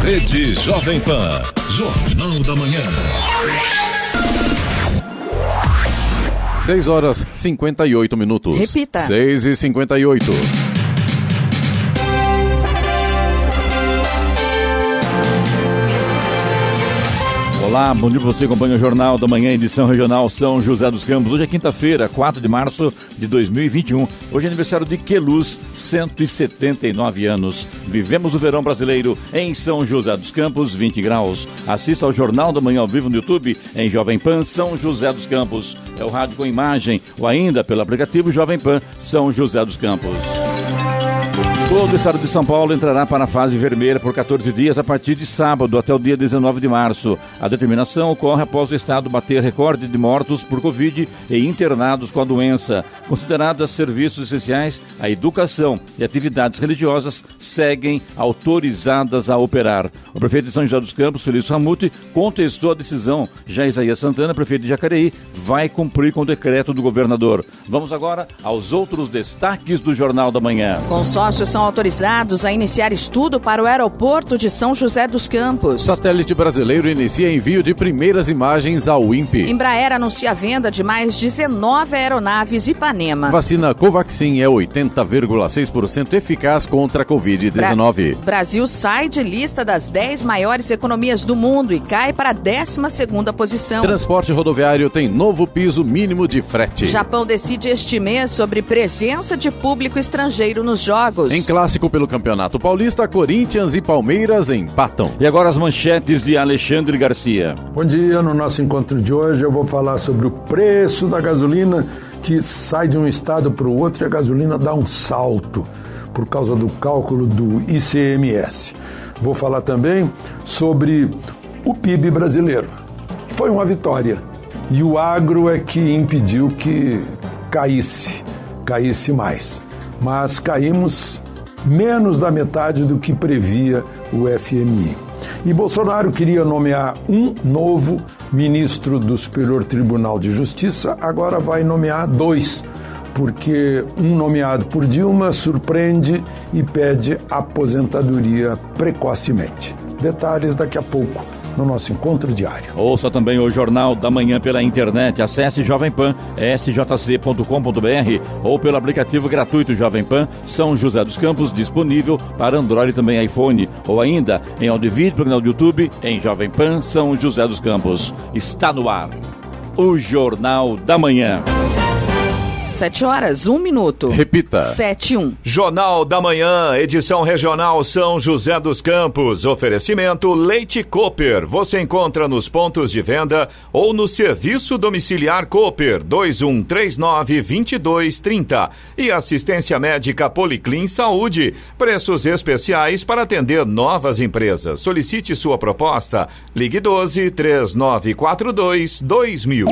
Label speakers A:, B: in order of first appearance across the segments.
A: Rede Jovem Pan, Jornal da Manhã.
B: 6h58.
C: Repita.
B: 6h58.
D: Olá, bom dia para você, acompanha o Jornal da Manhã, edição regional São José dos Campos. Hoje é quinta-feira, 4 de março de 2021. Hoje é aniversário de Queluz, 179 anos. Vivemos o verão brasileiro em São José dos Campos, 20 graus. Assista ao Jornal da Manhã ao vivo no YouTube, em Jovem Pan São José dos Campos. É o rádio com imagem, ou ainda pelo aplicativo Jovem Pan São José dos Campos. Todo o estado de São Paulo entrará para a fase vermelha por 14 dias a partir de sábado até o dia 19 de março. A determinação ocorre após o estado bater recorde de mortos por Covid e internados com a doença. Consideradas serviços essenciais, a educação e atividades religiosas seguem autorizadas a operar. O prefeito de São José dos Campos, Felício Ramute, contestou a decisão. Já Isaías Santana, prefeito de Jacareí, vai cumprir com o decreto do governador. Vamos agora aos outros destaques do Jornal da Manhã.
C: Consórcios são autorizados a iniciar estudo para o aeroporto de São José dos Campos.
B: Satélite brasileiro inicia envio de primeiras imagens ao INPE.
C: Embraer anuncia a venda de mais 19 aeronaves Ipanema.
B: Vacina Covaxin é 80,6% eficaz contra a Covid-19.
C: Brasil sai de lista das 10 maiores economias do mundo e cai para a 12ª posição.
B: Transporte rodoviário tem novo piso mínimo de frete.
C: Japão decide este mês sobre presença de público estrangeiro nos jogos.
B: Em clássico pelo Campeonato Paulista, Corinthians e Palmeiras empatam.
D: E agora as manchetes de Alexandre Garcia.
E: Bom dia, no nosso encontro de hoje eu vou falar sobre o preço da gasolina que sai de um estado para o outro e a gasolina dá um salto por causa do cálculo do ICMS. Vou falar também sobre o PIB brasileiro. Foi uma vitória e o agro é que impediu que caísse mais. Mas caímos menos da metade do que previa o FMI. E Bolsonaro queria nomear um novo ministro do Superior Tribunal de Justiça, agora vai nomear 2, porque um nomeado por Dilma surpreende e pede aposentadoria precocemente. Detalhes daqui a pouco no nosso encontro diário.
D: Ouça também o Jornal da Manhã pela internet. Acesse Jovem Pan, sjc.com.br ou pelo aplicativo gratuito Jovem Pan São José dos Campos, disponível para Android e também iPhone, ou ainda em áudio e vídeo pelo canal do YouTube em Jovem Pan São José dos Campos. Está no ar o Jornal da Manhã.
C: 7h01.
B: Repita.
C: 7:01.
A: Jornal da Manhã, edição regional São José dos Campos. Oferecimento Leite Cooper. Você encontra nos pontos de venda ou no serviço domiciliar Cooper 2139-2230. E assistência médica Policlin Saúde. Preços especiais para atender novas empresas. Solicite sua proposta. Ligue 12-3942-2000.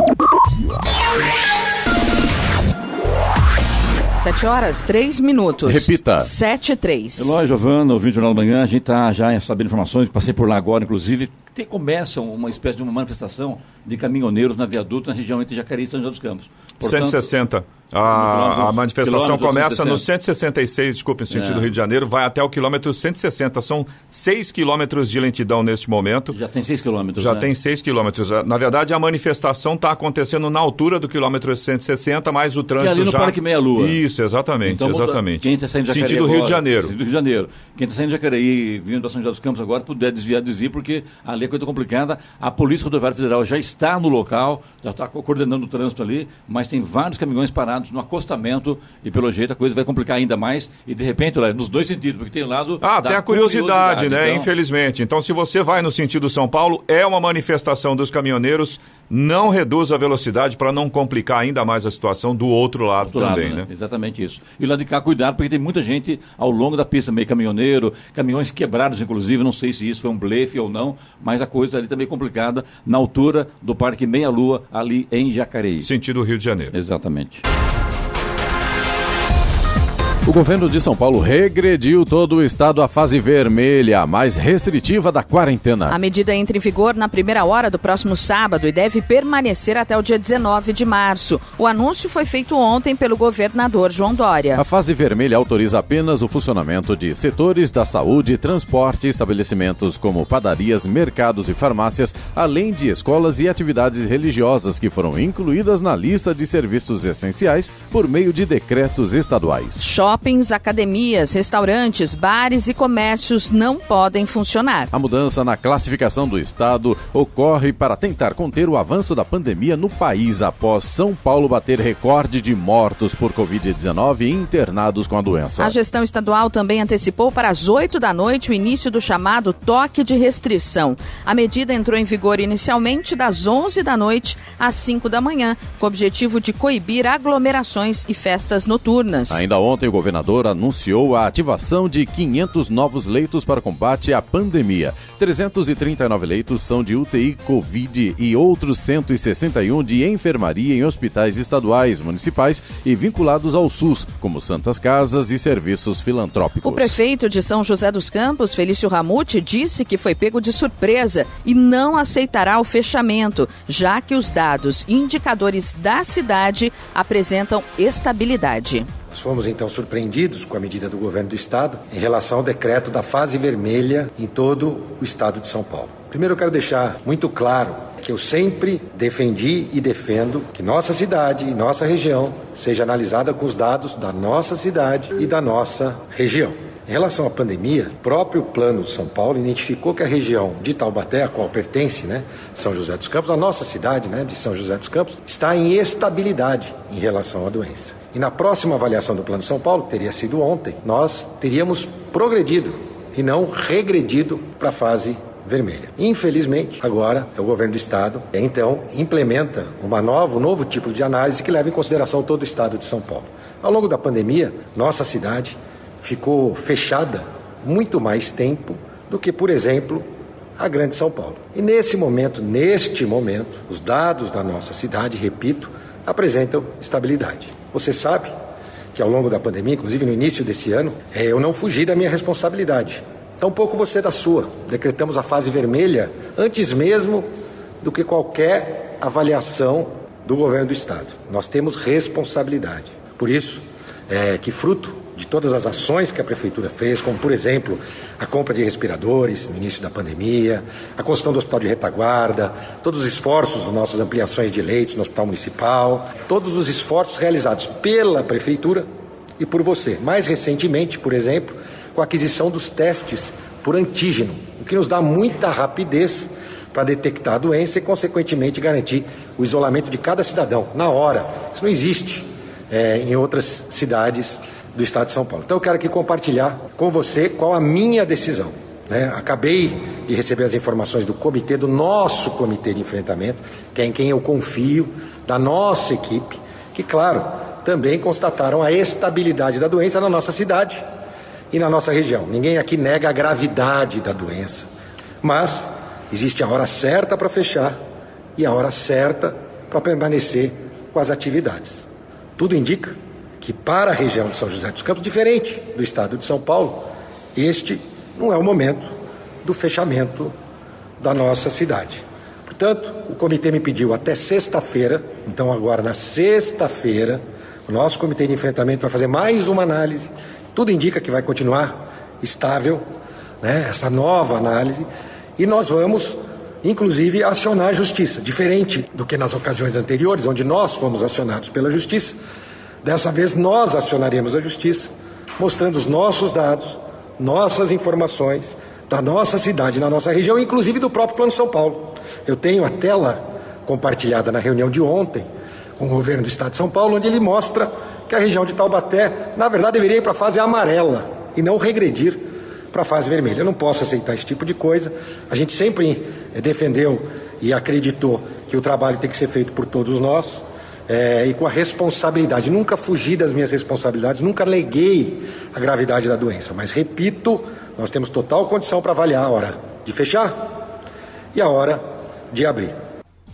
C: 7h03.
B: Repita.
C: 7:03.
D: Olá, Giovana, ouvindo o Jornal da Manhã, a gente está já sabendo informações, passei por lá agora, inclusive, começa uma espécie de uma manifestação de caminhoneiros na viaduto na região entre Jacareí e São José dos Campos. Portanto,
A: 160. A manifestação começa no 166, desculpe, no sentido do Rio de Janeiro, vai até o quilômetro 160. São 6 quilômetros de lentidão neste momento.
D: Já tem 6 quilômetros,
A: Já
D: né?
A: tem 6 quilômetros. Na verdade, a manifestação está acontecendo na altura do quilômetro 160, mas o trânsito
D: que é ali no
A: já...
D: Parque Meia Lua.
A: Isso, exatamente,
D: então,
A: exatamente.
D: Quem está saindo de Jacareí
A: sentido
D: agora,
A: Rio de Janeiro.
D: Sentido Rio de Janeiro. Quem está saindo de Jacareí, vindo para São José dos Campos agora, puder desviar, porque ali é coisa complicada. A Polícia Rodoviária Federal já está no local, já está coordenando o trânsito ali, mas tem vários caminhões parados no acostamento e pelo jeito a coisa vai complicar ainda mais e de repente, olha, nos dois sentidos, porque tem o lado
A: tem a curiosidade, né?
D: Então...
A: Infelizmente. Então, se você vai no sentido São Paulo, é uma manifestação dos caminhoneiros, não reduz a velocidade para não complicar ainda mais a situação do outro lado também, né?
D: Exatamente isso. E lá de cá, cuidado, porque tem muita gente ao longo da pista, meio caminhoneiro, caminhões quebrados, inclusive, não sei se isso foi um blefe ou não, mas a coisa ali também complicada, na altura do Parque Meia Lua, ali em Jacareí.
A: Sentido Rio de Janeiro.
D: Exatamente.
B: O governo de São Paulo regrediu todo o estado à fase vermelha, a mais restritiva da quarentena.
C: A medida entra em vigor na primeira hora do próximo sábado e deve permanecer até o dia 19 de março. O anúncio foi feito ontem pelo governador João Dória.
B: A fase vermelha autoriza apenas o funcionamento de setores da saúde, transporte, estabelecimentos como padarias, mercados e farmácias, além de escolas e atividades religiosas que foram incluídas na lista de serviços essenciais por meio de decretos estaduais.
C: Shoppings, academias, restaurantes, bares e comércios não podem funcionar.
B: A mudança na classificação do estado ocorre para tentar conter o avanço da pandemia no país após São Paulo bater recorde de mortos por Covid-19 internados com a doença.
C: A gestão estadual também antecipou para as 8 da noite o início do chamado toque de restrição. A medida entrou em vigor inicialmente das 11 da noite às 5 da manhã, com o objetivo de coibir aglomerações e festas noturnas.
B: Ainda ontem, o governador anunciou a ativação de 500 novos leitos para combate à pandemia. 339 leitos são de UTI Covid e outros 161 de enfermaria em hospitais estaduais, municipais e vinculados ao SUS, como Santas Casas e serviços filantrópicos.
C: O prefeito de São José dos Campos, Felício Ramute, disse que foi pego de surpresa e não aceitará o fechamento, já que os dados e indicadores da cidade apresentam estabilidade.
F: Nós fomos então surpreendidos com a medida do governo do estado em relação ao decreto da fase vermelha em todo o estado de São Paulo. Primeiro eu quero deixar muito claro que eu sempre defendi e defendo que nossa cidade e nossa região seja analisada com os dados da nossa cidade e da nossa região. Em relação à pandemia, o próprio Plano de São Paulo identificou que a região de Taubaté, a qual pertence, São José dos Campos, a nossa cidade, de São José dos Campos, está em estabilidade em relação à doença. E na próxima avaliação do Plano de São Paulo, que teria sido ontem, nós teríamos progredido e não regredido para a fase vermelha. Infelizmente, agora o governo do estado, então, implementa um novo tipo de análise que leva em consideração todo o estado de São Paulo. Ao longo da pandemia, nossa cidade ficou fechada muito mais tempo do que, por exemplo, a Grande São Paulo. E neste momento, os dados da nossa cidade, repito, apresentam estabilidade. Você sabe que ao longo da pandemia, inclusive no início desse ano, eu não fugi da minha responsabilidade. Tampouco você da sua. Decretamos a fase vermelha antes mesmo do que qualquer avaliação do governo do estado. Nós temos responsabilidade. Por isso, que fruto de todas as ações que a Prefeitura fez, como, por exemplo, a compra de respiradores no início da pandemia, a construção do Hospital de Retaguarda, todos os esforços das nossas ampliações de leitos no Hospital Municipal, todos os esforços realizados pela Prefeitura e por você. Mais recentemente, por exemplo, com a aquisição dos testes por antígeno, o que nos dá muita rapidez para detectar a doença e, consequentemente, garantir o isolamento de cada cidadão, na hora. Isso não existe em outras cidades do estado de São Paulo. Então eu quero aqui compartilhar com você qual a minha decisão. Acabei de receber as informações do nosso comitê de enfrentamento, que é em quem eu confio, da nossa equipe, que, claro, também constataram a estabilidade da doença na nossa cidade e na nossa região. Ninguém aqui nega a gravidade da doença, mas existe a hora certa para fechar e a hora certa para permanecer com as atividades. Tudo indica que para a região de São José dos Campos, diferente do estado de São Paulo, este não é o momento do fechamento da nossa cidade. Portanto, o comitê me pediu até sexta-feira, então agora na sexta-feira, o nosso comitê de enfrentamento vai fazer mais uma análise. Tudo indica que vai continuar estável, essa nova análise, e nós vamos, inclusive, acionar a justiça, diferente do que nas ocasiões anteriores, onde nós fomos acionados pela justiça. Dessa vez nós acionaremos a justiça, mostrando os nossos dados, nossas informações da nossa cidade, na nossa região, inclusive do próprio Plano de São Paulo. Eu tenho a tela compartilhada na reunião de ontem com o governo do estado de São Paulo, onde ele mostra que a região de Taubaté, na verdade, deveria ir para a fase amarela e não regredir para a fase vermelha. Eu não posso aceitar esse tipo de coisa. A gente sempre defendeu e acreditou que o trabalho tem que ser feito por todos nós. E com a responsabilidade, nunca fugi das minhas responsabilidades, nunca neguei a gravidade da doença, mas repito, nós temos total condição para avaliar a hora de fechar e a hora de abrir.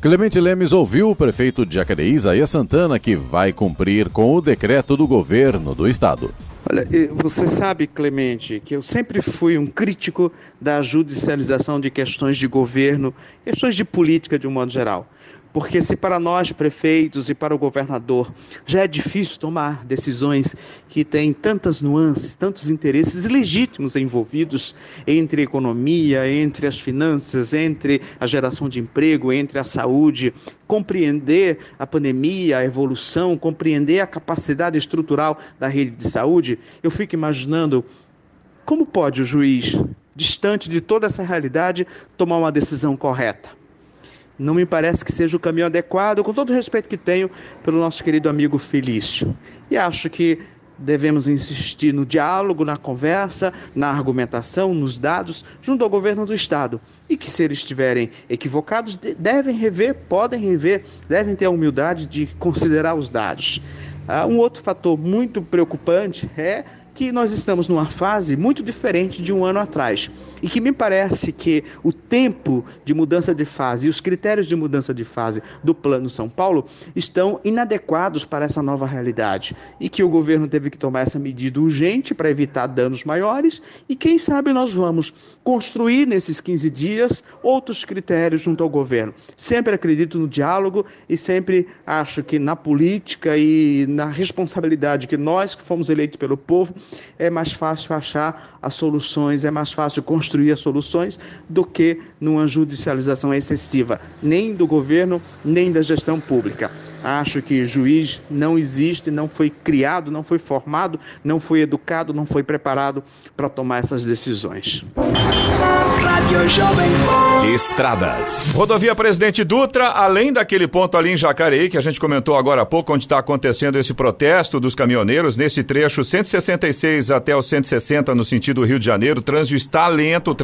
B: Clemente Lemes ouviu o prefeito de Jacareí, Isaías Santana, que vai cumprir com o decreto do governo do estado.
G: Olha, você sabe, Clemente, que eu sempre fui um crítico da judicialização de questões de governo, questões de política de um modo geral. Porque se para nós, prefeitos, e para o governador, já é difícil tomar decisões que têm tantas nuances, tantos interesses legítimos envolvidos entre a economia, entre as finanças, entre a geração de emprego, entre a saúde, compreender a pandemia, a evolução, compreender a capacidade estrutural da rede de saúde, eu fico imaginando como pode o juiz, distante de toda essa realidade, tomar uma decisão correta. Não me parece que seja o caminho adequado, com todo o respeito que tenho pelo nosso querido amigo Felício. E acho que devemos insistir no diálogo, na conversa, na argumentação, nos dados, junto ao governo do Estado. E que, se eles estiverem equivocados, devem rever, podem rever, devem ter a humildade de considerar os dados. Um outro fator muito preocupante é que nós estamos numa fase muito diferente de um ano atrás e que me parece que o tempo de mudança de fase e os critérios de mudança de fase do Plano São Paulo estão inadequados para essa nova realidade e que o governo teve que tomar essa medida urgente para evitar danos maiores e quem sabe nós vamos construir nesses 15 dias outros critérios junto ao governo. Sempre acredito no diálogo e sempre acho que na política e na responsabilidade que nós que fomos eleitos pelo povo é mais fácil achar as soluções, é mais fácil construir as soluções do que numa judicialização excessiva, nem do governo, nem da gestão pública. Acho que juiz não existe, não foi criado, não foi formado, não foi educado, não foi preparado para tomar essas decisões.
A: Estradas. Rodovia Presidente Dutra, além daquele ponto ali em Jacareí, que a gente comentou agora há pouco, onde está acontecendo esse protesto dos caminhoneiros, nesse trecho 166 até o 160 no sentido Rio de Janeiro, o trânsito está lento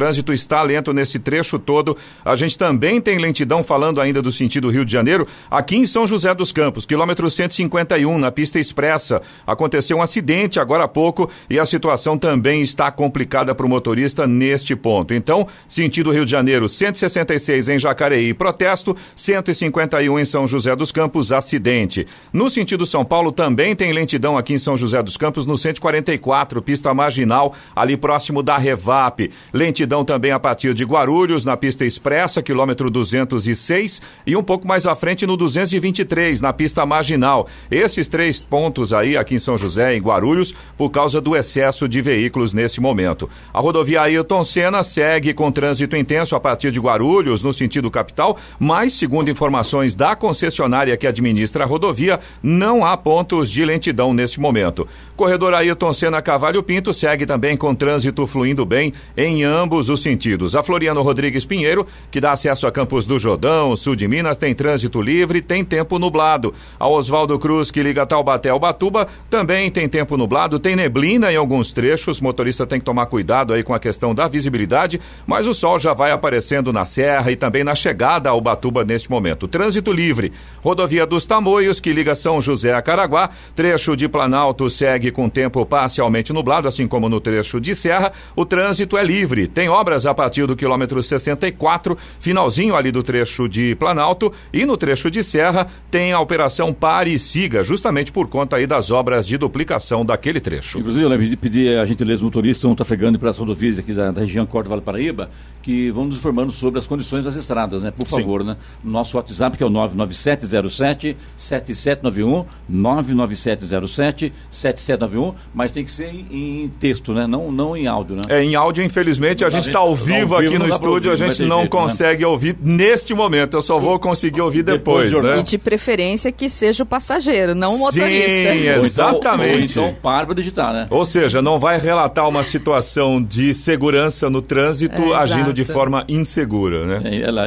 A: nesse trecho todo. A gente também tem lentidão falando ainda do sentido Rio de Janeiro, aqui em São José dos Campos, quilômetro 151, na pista expressa. Aconteceu um acidente agora há pouco e a situação também está complicada para o motorista neste ponto. Então, sentido Rio de Janeiro, 166 em Jacareí, protesto, 151 em São José dos Campos, acidente. No sentido São Paulo, também tem lentidão aqui em São José dos Campos, no 144, pista marginal, ali próximo da Revap. Lentidão também a partir de Guarulhos, na pista expressa, quilômetro 206, e um pouco mais à frente no 223, na pista marginal. Esses 3 pontos aí, aqui em São José, em Guarulhos, por causa do excesso de veículos nesse momento. A rodovia Ailton Senna segue com trânsito intenso a partir de Guarulhos, no sentido capital, mas, segundo informações da concessionária que administra a rodovia, não há pontos de lentidão nesse momento. Corredor Ailton Senna Cavalho Pinto segue também com trânsito fluindo bem em ambos os sentidos. A Floriano Rodrigues Pinheiro, que dá acesso a Campos do Jordão, sul de Minas, tem trânsito livre, tem tempo nublado. A Oswaldo Cruz, que liga Taubaté ao Ubatuba, também tem tempo nublado, tem neblina em alguns trechos, o motorista tem que tomar cuidado aí com a questão da visibilidade, mas o sol já vai aparecendo na serra e também na chegada ao Ubatuba neste momento. Trânsito livre. Rodovia dos Tamoios, que liga São José a Caraguá, trecho de Planalto segue com tempo parcialmente nublado, assim como no trecho de Serra, o trânsito é livre. Tem obras a partir do quilômetro 64, finalzinho ali do trecho de Planalto, e no trecho de Serra tem a operação Pare e Siga, justamente por conta aí das obras de duplicação daquele trecho.
D: Inclusive, eu pedi a gentileza motorista, um trafegando pelas rodovias aqui da região Corte Vale Paraíba, que vão nos informando sobre as condições das estradas, né? Por favor, né? Nosso WhatsApp, que é o 99707-7791, 99707-7791, mas tem que ser em texto, né? Não em áudio, né?
A: Em áudio, infelizmente, a gente está ao vivo aqui no estúdio, a gente não consegue ouvir neste momento, eu só vou conseguir ouvir depois, né?
C: E de preferência que seja o passageiro, não o motorista.
A: Sim, exatamente.
D: Então para para digitar, né?
A: Ou seja, não vai relatar uma situação de segurança no trânsito agindo de forma insegura, né?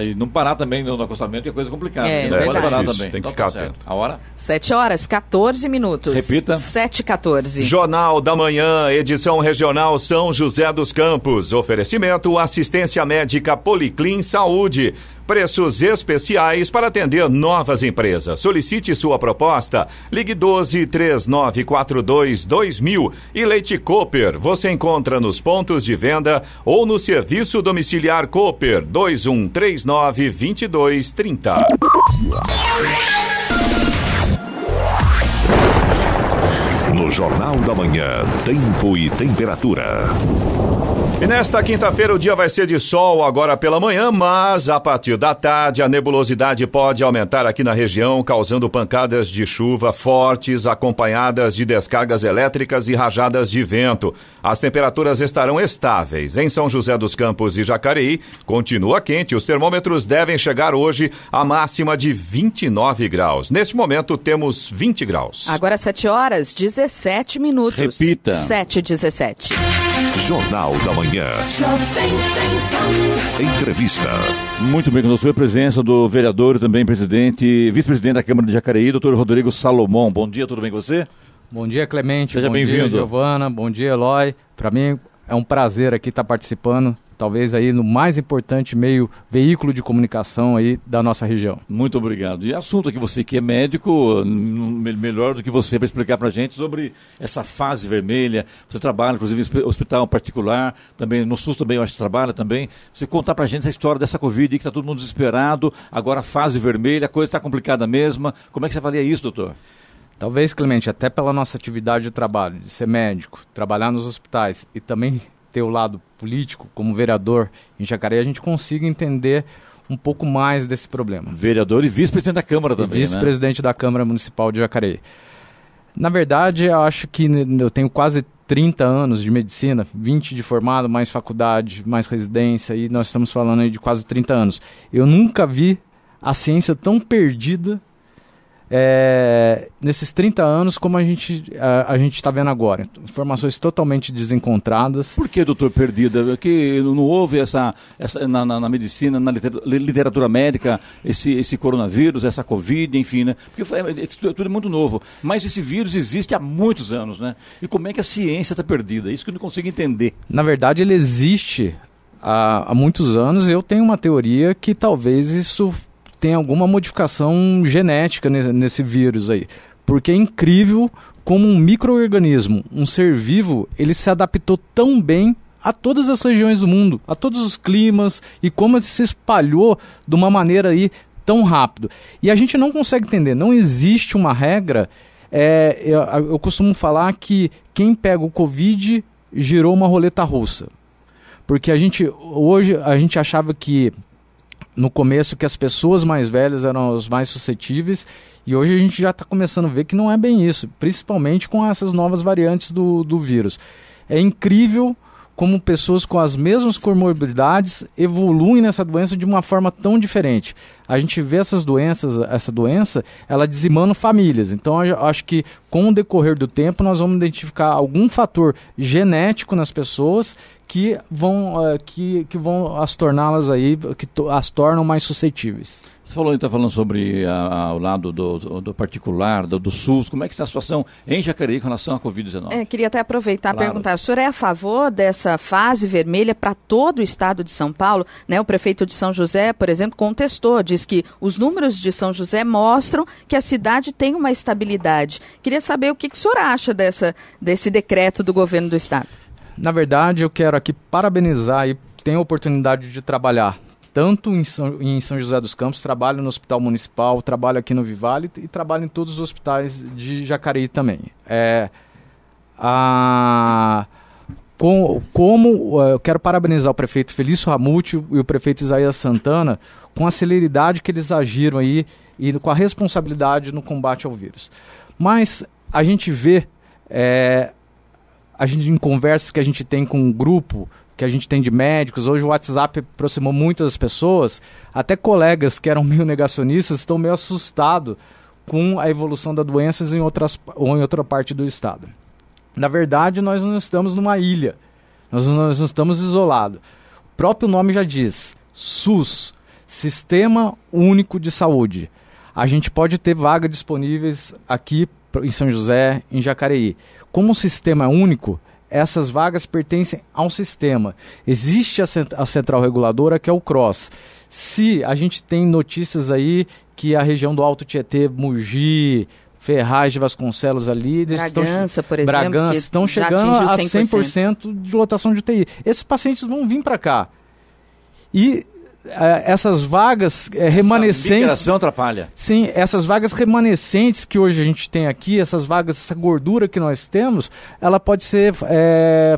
D: E não parar também no acostamento é coisa complicada.
C: Não pode parar
A: também. Tem que ficar atento.
D: A hora?
C: 7h14.
D: Repita.
C: 7h14.
A: Jornal da Manhã, edição regional São José dos Campos. Oferecimento assistência médica Policlin Saúde. Preços especiais para atender novas empresas. Solicite sua proposta. Ligue 12-3942-2000. E Leite Cooper, você encontra nos pontos de venda ou no serviço domiciliar Cooper 2139-2230.
H: No Jornal da Manhã, tempo e temperatura.
A: E nesta quinta-feira o dia vai ser de sol agora pela manhã, mas a partir da tarde a nebulosidade pode aumentar aqui na região, causando pancadas de chuva fortes, acompanhadas de descargas elétricas e rajadas de vento. As temperaturas estarão estáveis. Em São José dos Campos e Jacareí, continua quente. Os termômetros devem chegar hoje à máxima de 29 graus. Neste momento temos 20 graus.
C: Agora 7 horas, 17 minutos.
D: Repita.
C: 7h17.
H: Jornal da Manhã. Entrevista.
D: Muito bem, conosco a presença do vereador e também vice-presidente da Câmara de Jacareí, doutor Rodrigo Salomão. Bom dia, tudo bem com você?
I: Bom dia, Clemente.
D: Seja bem-vindo.
I: Bom dia, Giovana. Bom dia, Eloy. Para mim é um prazer aqui estar participando, talvez aí no mais importante veículo de comunicação aí da nossa região.
D: Muito obrigado. E assunto aqui, você que é médico, melhor do que você para explicar para a gente sobre essa fase vermelha. Você trabalha, inclusive, em hospital particular, também no SUS também, eu acho que trabalha também. Você contar para a gente essa história dessa Covid, que está todo mundo desesperado, agora fase vermelha, a coisa está complicada mesmo. Como é que você avalia isso, doutor?
I: Talvez, Clemente, até pela nossa atividade de trabalho, de ser médico, trabalhar nos hospitais e também ter o lado político, como vereador em Jacareí, a gente consiga entender um pouco mais desse problema.
D: Vereador e vice-presidente da Câmara também,
I: vice-presidente da Câmara Municipal de Jacareí. Na verdade, eu acho que eu tenho quase 30 anos de medicina, 20 de formado, mais faculdade, mais residência, e nós estamos falando aí de quase 30 anos. Eu nunca vi a ciência tão perdida nesses 30 anos como a gente está vendo agora. Informações totalmente desencontradas.
D: Por que, doutor, perdida? Que não houve na medicina, na literatura médica, esse coronavírus, essa Covid, enfim, né? Porque tudo é muito novo. Mas esse vírus existe há muitos anos, né? E como é que a ciência está perdida? Isso que eu não consigo entender.
I: Na verdade, ele existe há muitos anos. Eu tenho uma teoria que talvez isso tem alguma modificação genética nesse vírus aí. Porque é incrível como um micro-organismo, um ser vivo, ele se adaptou tão bem a todas as regiões do mundo, a todos os climas, e como ele se espalhou de uma maneira aí tão rápido. E a gente não consegue entender, não existe uma regra. Eu costumo falar que quem pega o Covid girou uma roleta russa. Porque hoje a gente achava que no começo que as pessoas mais velhas eram os mais suscetíveis, e hoje a gente já está começando a ver que não é bem isso, principalmente com essas novas variantes do vírus. É incrível como pessoas com as mesmas comorbidades evoluem nessa doença de uma forma tão diferente. A gente vê essa doença, ela dizimando famílias. Então, eu acho que com o decorrer do tempo, nós vamos identificar algum fator genético nas pessoas que vão as torná-las aí, as tornam mais suscetíveis.
D: Você está falando sobre o lado do particular, do SUS. Como é que está a situação em Jacareí com relação à Covid-19?
C: Queria até aproveitar e perguntar, o senhor é a favor dessa fase vermelha para todo o estado de São Paulo? Né? O prefeito de São José, por exemplo, contestou, diz que os números de São José mostram que a cidade tem uma estabilidade. Queria saber o que o senhor acha desse decreto do governo do estado.
I: Na verdade, eu quero aqui parabenizar e tenho a oportunidade de trabalhar tanto em São José dos Campos, trabalho no Hospital Municipal, trabalho aqui no Vivale e trabalho em todos os hospitais de Jacareí também. Eu quero parabenizar o prefeito Felício Ramute e o prefeito Isaías Santana com a celeridade que eles agiram aí e com a responsabilidade no combate ao vírus. Mas a gente vê, em conversas que a gente tem com um grupo, que a gente tem de médicos, hoje o WhatsApp aproximou muitas pessoas, até colegas que eram meio negacionistas estão meio assustados com a evolução da doença em outra parte do estado. Na verdade, nós não estamos numa ilha, nós não estamos isolados. O próprio nome já diz, SUS, Sistema Único de Saúde. A gente pode ter vagas disponíveis aqui em São José, em Jacareí. Como o sistema é único, essas vagas pertencem ao sistema. Existe a central reguladora, que é o CROSS. Se a gente tem notícias aí que a região do Alto Tietê, Mogi, Ferraz de Vasconcelos ali...
C: Bragança, por exemplo,
I: Bragança, estão chegando a 100% de lotação de UTI. Esses pacientes vão vir para cá. E essas vagas remanescentes... A migração
D: atrapalha.
I: Sim, essas vagas remanescentes que hoje a gente tem aqui, essas vagas, essa gordura que nós temos, ela pode ser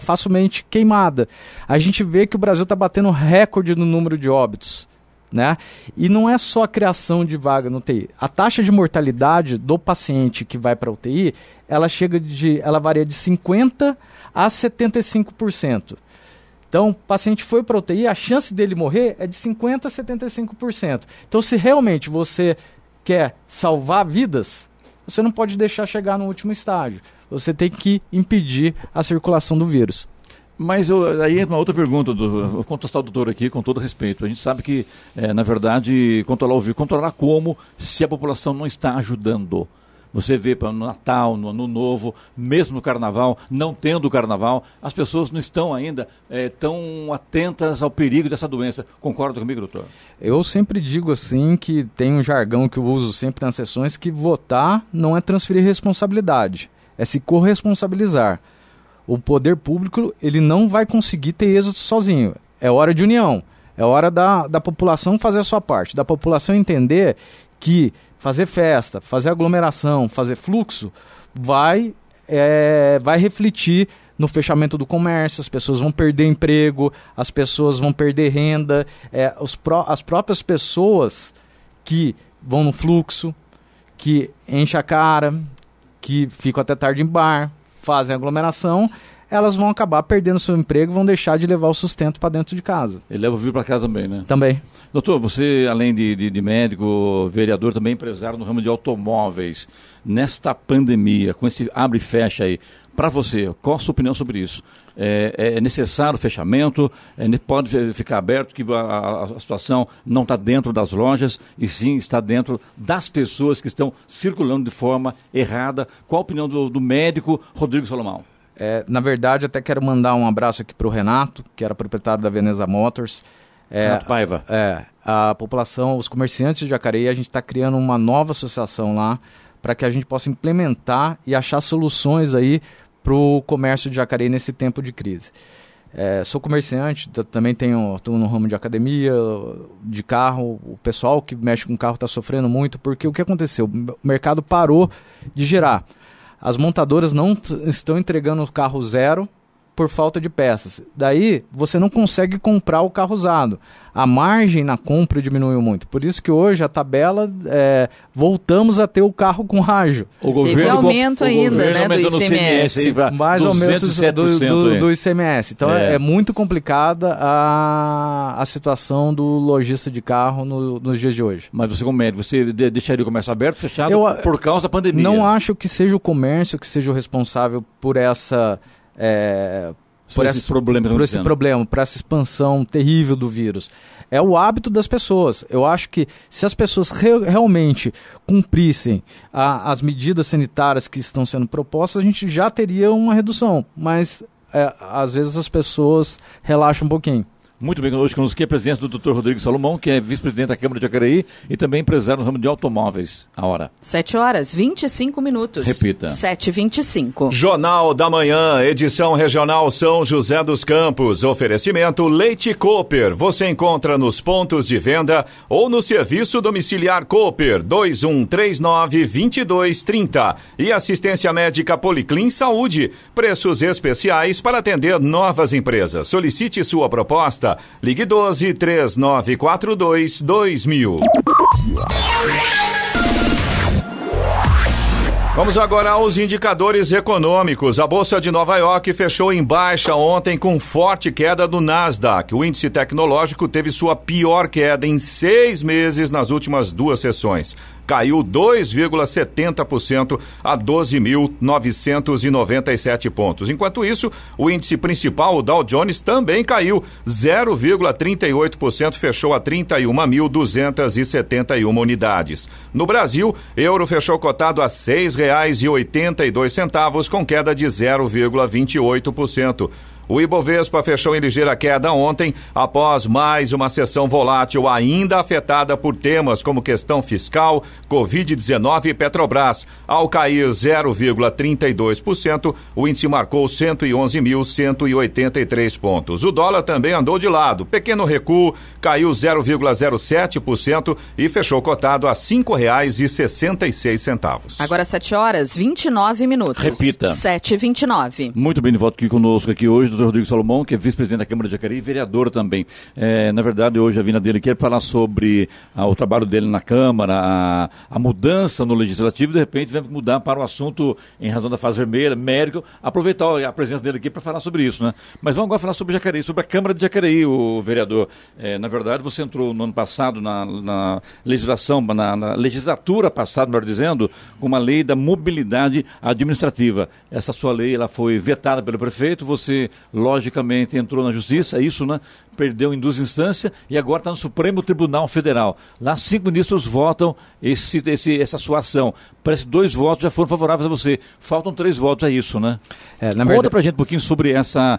I: facilmente queimada. A gente vê que o Brasil está batendo recorde no número de óbitos, né? E não é só a criação de vaga no UTI. A taxa de mortalidade do paciente que vai para a UTI, ela varia de 50% a 75%. Então, o paciente foi para a UTI, a chance dele morrer é de 50% a 75%. Então, se realmente você quer salvar vidas, você não pode deixar chegar no último estágio. Você tem que impedir a circulação do vírus.
D: Mas aí entra uma outra pergunta, vou contestar o doutor aqui com todo respeito. A gente sabe que, na verdade, controlar o vírus, controlar como se a população não está ajudando. Você vê no Natal, no Ano Novo, mesmo no Carnaval, não tendo o Carnaval, as pessoas não estão ainda tão atentas ao perigo dessa doença. Concorda comigo, doutor?
I: Eu sempre digo assim que tem um jargão que eu uso sempre nas sessões, que votar não é transferir responsabilidade, é se corresponsabilizar. O poder público ele não vai conseguir ter êxito sozinho. É hora de união, é hora da população fazer a sua parte, da população entender que fazer festa, fazer aglomeração, fazer fluxo, vai refletir no fechamento do comércio, as pessoas vão perder emprego, as pessoas vão perder renda, as próprias pessoas que vão no fluxo, que enchem a cara, que ficam até tarde em bar, fazem aglomeração, elas vão acabar perdendo seu emprego e vão deixar de levar o sustento para dentro de casa.
D: E leva o vírus para casa também, né?
I: Também.
D: Doutor, você, além de médico, vereador, também empresário no ramo de automóveis. Nesta pandemia, com esse abre e fecha aí, para você, qual a sua opinião sobre isso? É necessário o fechamento? Pode ficar aberto que a situação não está dentro das lojas e sim está dentro das pessoas que estão circulando de forma errada? Qual a opinião do médico Rodrigo Salomão?
I: Na verdade, até quero mandar um abraço aqui para o Renato, que era proprietário da Veneza Motors.
D: Renato Paiva.
I: A população, os comerciantes de Jacareí, a gente está criando uma nova associação lá para que a gente possa implementar e achar soluções aí para o comércio de Jacareí nesse tempo de crise. Sou comerciante, também estou no ramo de academia, de carro. O pessoal que mexe com carro está sofrendo muito porque o que aconteceu? O mercado parou de girar. As montadoras não estão entregando o carro zero por falta de peças. Daí, você não consegue comprar o carro usado. A margem na compra diminuiu muito. Por isso que hoje a tabela, voltamos a ter o carro com rádio.
C: Teve aumento ainda, né, do ICMS.
I: Mais aumento do ICMS. Então, é muito complicada a situação do lojista de carro nos dias de hoje.
D: Mas você, como médico, você deixaria o comércio aberto, fechado, por causa da pandemia?
I: Não acho que seja o comércio que seja o responsável por essa... por esse problema, por essa expansão terrível do vírus. É o hábito das pessoas. Eu acho que se as pessoas realmente cumprissem as medidas sanitárias que estão sendo propostas, a gente já teria uma redução. Mas, às vezes, as pessoas relaxam um pouquinho.
D: Muito bem, hoje conosco aqui a presença do Dr. Rodrigo Salomão, que é vice-presidente da Câmara de Jacareí e também empresário no ramo de automóveis. A hora.
C: 7h25.
D: Repita.
C: 7h25.
A: Jornal da Manhã, edição regional São José dos Campos. Oferecimento Leite Cooper. Você encontra nos pontos de venda ou no serviço domiciliar Cooper 2139-2230. E assistência médica Policlin Saúde. Preços especiais para atender novas empresas. Solicite sua proposta. Ligue 12-3942-2000. Vamos agora aos indicadores econômicos. A Bolsa de Nova York fechou em baixa ontem com forte queda do Nasdaq. O índice tecnológico teve sua pior queda em 6 meses nas últimas 2 sessões. Caiu 2,70% a 12.997 pontos. Enquanto isso, o índice principal, o Dow Jones, também caiu 0,38%, fechou a 31.271 unidades. No Brasil, euro fechou cotado a R$ 6,82, com queda de 0,28%. O Ibovespa fechou em ligeira queda ontem, após mais uma sessão volátil ainda afetada por temas como questão fiscal, Covid-19 e Petrobras. Ao cair 0,32%, o índice marcou 111.183 pontos. O dólar também andou de lado. Pequeno recuo, caiu 0,07% e fechou cotado a R$ 5,66.
C: Agora 7h29.
D: Repita.
C: 7h29.
D: Muito bem, de volta aqui conosco aqui hoje, doutor Rodrigo Salomão, que é vice-presidente da Câmara de Jacareí e vereador também. Na verdade, hoje a vinda dele aqui é falar sobre o trabalho dele na Câmara, a mudança no Legislativo, de repente vamos mudar para o assunto em razão da fase vermelha, médico, aproveitar a presença dele aqui para falar sobre isso, né? Mas vamos agora falar sobre Jacareí, sobre a Câmara de Jacareí, o vereador. Na verdade, você entrou no ano passado na legislação, na legislatura passada, melhor dizendo, com uma lei da mobilidade administrativa. Essa sua lei, ela foi vetada pelo prefeito, você, logicamente, entrou na justiça, é isso, né? Perdeu em 2 instâncias e agora está no Supremo Tribunal Federal. Lá 5 ministros votam essa sua ação. Parece que 2 votos já foram favoráveis a você. Faltam 3 votos, é isso, né? Conta pra gente um pouquinho sobre essa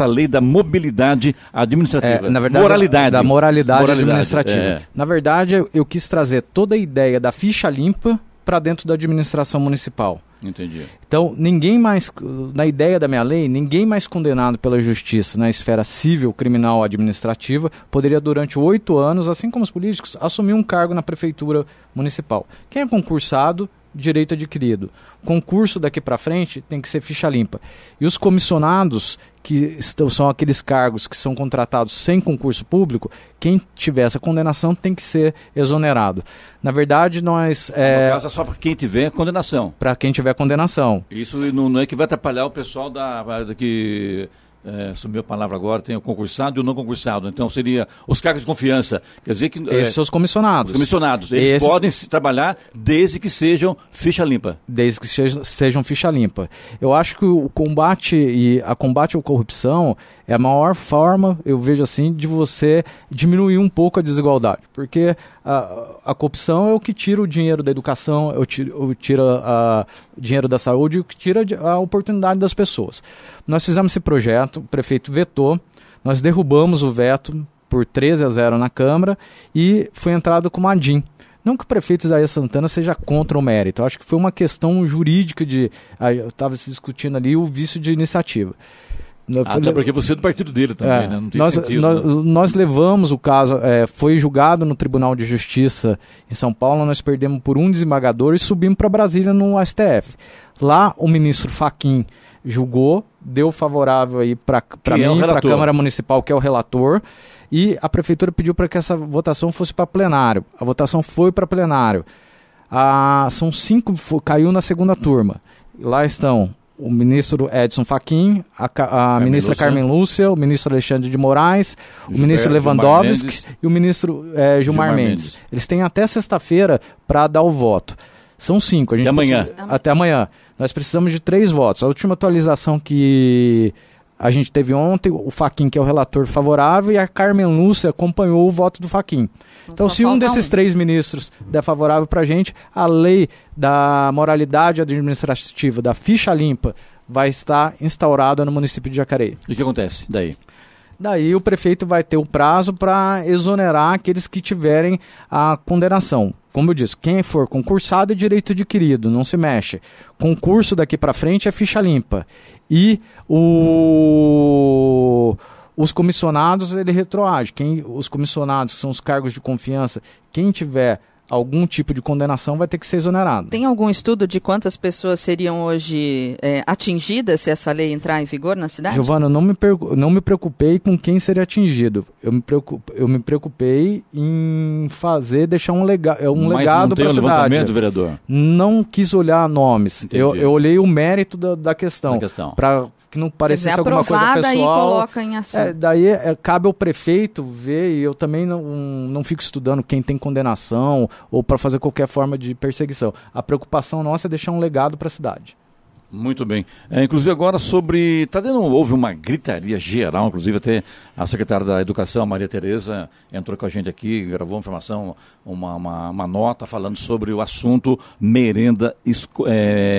D: lei da mobilidade administrativa.
I: Na verdade,
D: moralidade.
I: Da moralidade administrativa. Na verdade, eu quis trazer toda a ideia da ficha limpa para dentro da administração municipal.
D: Entendi.
I: Então, ninguém mais, na ideia da minha lei, ninguém mais condenado pela justiça na esfera civil, criminal, administrativa, poderia durante 8 anos, assim como os políticos, assumir um cargo na prefeitura municipal. Quem é concursado, direito adquirido. Concurso daqui para frente tem que ser ficha limpa. E os comissionados, que são aqueles cargos que são contratados sem concurso público, quem tiver essa condenação tem que ser exonerado. Na verdade, nós...
D: No caso, é só para quem tiver condenação.
I: Para quem tiver condenação.
D: Isso não é que vai atrapalhar o pessoal que... sumiu a palavra agora, tem o concursado e o não concursado. Então seria os cargos de confiança. Quer dizer que...
I: Esses são os comissionados.
D: Os comissionados. Eles podem trabalhar desde que sejam ficha limpa.
I: Desde que sejam ficha limpa. Eu acho que o combate à corrupção é a maior forma, eu vejo assim, de você diminuir um pouco a desigualdade. Porque a corrupção é o que tira o dinheiro da educação, tira o dinheiro da saúde, o que tira a oportunidade das pessoas. Nós fizemos esse projeto, o prefeito vetou, nós derrubamos o veto por 13-0 na Câmara e foi entrado com uma ADIM. Não que o prefeito Isaías Santana seja contra o mérito, eu acho que foi uma questão jurídica eu estava discutindo ali o vício de iniciativa.
D: Até porque você é do partido dele também, né? Não tem sentido.
I: Nós levamos o caso, foi julgado no Tribunal de Justiça em São Paulo, nós perdemos por um desembargador e subimos para Brasília no STF. Lá o ministro Fachin julgou, deu favorável aí para mim, para a Câmara Municipal, que é o relator, e a Prefeitura pediu para que essa votação fosse para plenário. A votação foi para plenário. São 5, caiu na segunda turma. Lá estão o ministro Edson Fachin, a ministra Carmen Lúcia, o ministro Alexandre de Moraes, o ministro Lewandowski e o ministro Gilmar Mendes. Eles têm até sexta-feira para dar o voto. São 5. Até amanhã. Nós precisamos de 3 votos. A última atualização que a gente teve ontem, o Fachin, que é o relator, favorável, e a Carmen Lúcia acompanhou o voto do Fachin. Então, se um desses 3 ministros der favorável para a gente, a lei da moralidade administrativa, da ficha limpa, vai estar instaurada no município de Jacareí.
D: E o que acontece daí?
I: Daí o prefeito vai ter o prazo para exonerar aqueles que tiverem a condenação. Como eu disse, quem for concursado é direito adquirido, não se mexe. Concurso daqui para frente é ficha limpa. E os comissionados, ele retroage. Os comissionados, que são os cargos de confiança, quem tiver algum tipo de condenação vai ter que ser exonerado.
C: Tem algum estudo de quantas pessoas seriam hoje atingidas se essa lei entrar em vigor na cidade?
I: Giovana, não me preocupei com quem seria atingido. Eu me preocupei em deixar um legado para a cidade.
D: Levantamento, vereador?
I: Não quis olhar nomes. Eu olhei o mérito da questão. Para que não parecesse alguma coisa pessoal.
C: E coloca em ação.
I: Daí cabe ao prefeito ver, e eu também não fico estudando quem tem condenação ou para fazer qualquer forma de perseguição. A preocupação nossa é deixar um legado para a cidade.
D: Muito bem. Inclusive agora houve uma gritaria geral, inclusive até a secretária da Educação, Maria Tereza, entrou com a gente aqui, gravou uma informação, uma nota falando sobre o assunto merenda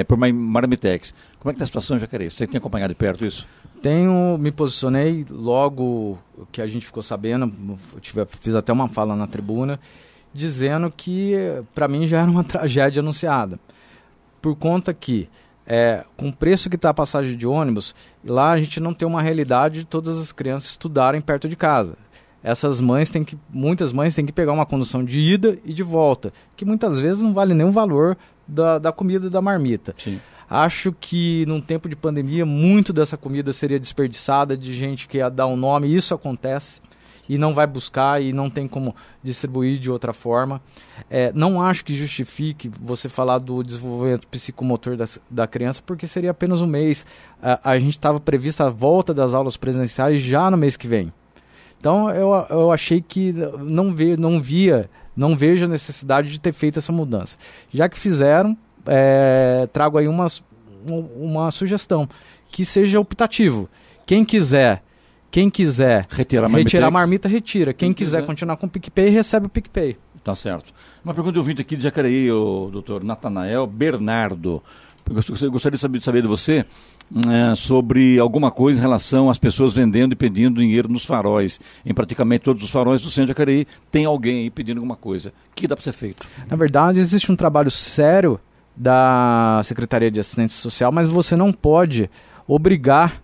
D: por Marmitex. Como é que está a situação em Jacareí? Você tem acompanhado de perto isso?
I: Me posicionei logo que a gente ficou sabendo, fiz até uma fala na tribuna, dizendo que para mim já era uma tragédia anunciada. Por conta que com o preço que está a passagem de ônibus, lá a gente não tem uma realidade de todas as crianças estudarem perto de casa. Muitas mães têm que pegar uma condução de ida e de volta, que muitas vezes não vale nem o valor da comida da marmita.
D: Sim.
I: Acho que num tempo de pandemia, muito dessa comida seria desperdiçada de gente que ia dar um nome, e isso acontece, e não vai buscar e não tem como distribuir de outra forma. Não acho que justifique você falar do desenvolvimento psicomotor da criança, porque seria apenas um mês. A gente estava prevista a volta das aulas presenciais já no mês que vem. Então eu achei que não vejo a necessidade de ter feito essa mudança. Já que fizeram, trago aí uma sugestão, que seja optativo. Quem quiser retirar a marmita, retira. Quem quiser continuar com o PicPay, recebe o PicPay.
D: Tá certo. Uma pergunta de ouvinte aqui de Jacareí, o doutor Natanael Bernardo. Eu gostaria de saber de você sobre alguma coisa em relação às pessoas vendendo e pedindo dinheiro nos faróis. Em praticamente todos os faróis do centro de Jacareí tem alguém aí pedindo alguma coisa. O que dá para ser feito?
I: Na verdade, existe um trabalho sério da Secretaria de Assistência Social, mas você não pode obrigar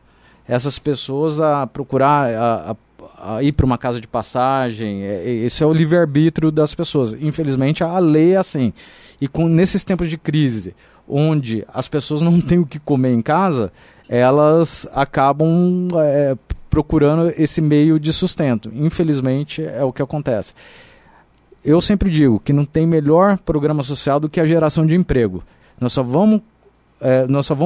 I: essas pessoas a procurar, a ir para uma casa de passagem. Esse é o livre-arbítrio das pessoas. Infelizmente, a lei é assim. E nesses tempos de crise, onde as pessoas não têm o que comer em casa, elas acabam procurando esse meio de sustento. Infelizmente, é o que acontece. Eu sempre digo que não tem melhor programa social do que a geração de emprego. Nós só vamos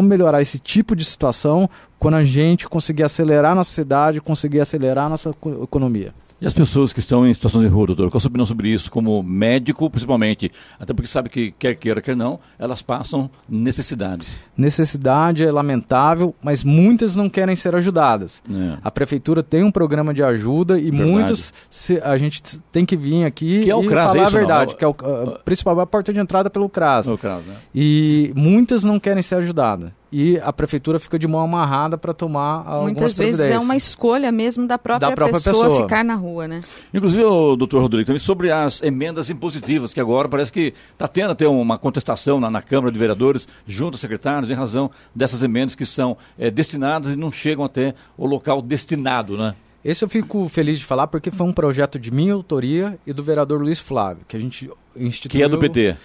I: melhorar esse tipo de situação quando a gente conseguir acelerar a nossa cidade, conseguir acelerar a nossa economia.
D: E as pessoas que estão em situação de rua, doutor, qual a sua opinião sobre isso, como médico, principalmente? Até porque sabe que, quer queira, quer não, elas passam necessidades.
I: Necessidade é lamentável, mas muitas não querem ser ajudadas. A prefeitura tem um programa de ajuda e muitas a gente tem que vir aqui
D: que é o
I: e
D: CRAS,
I: falar a verdade, que é a principal porta de entrada pelo CRAS.
D: O CRAS, né?
I: E muitas não querem ser ajudadas. E a prefeitura fica de mão amarrada para tomar algumas
C: muitas vezes é uma escolha mesmo da própria pessoa ficar na rua, né?
D: Inclusive, o doutor Rodrigo, também sobre as emendas impositivas, que agora parece que está tendo até uma contestação na Câmara de Vereadores, junto aos secretários, em razão dessas emendas que são destinadas e não chegam até o local destinado, né?
I: Esse eu fico feliz de falar porque foi um projeto de minha autoria e do vereador Luiz Flávio, que a gente instituiu.
D: Que é do PT.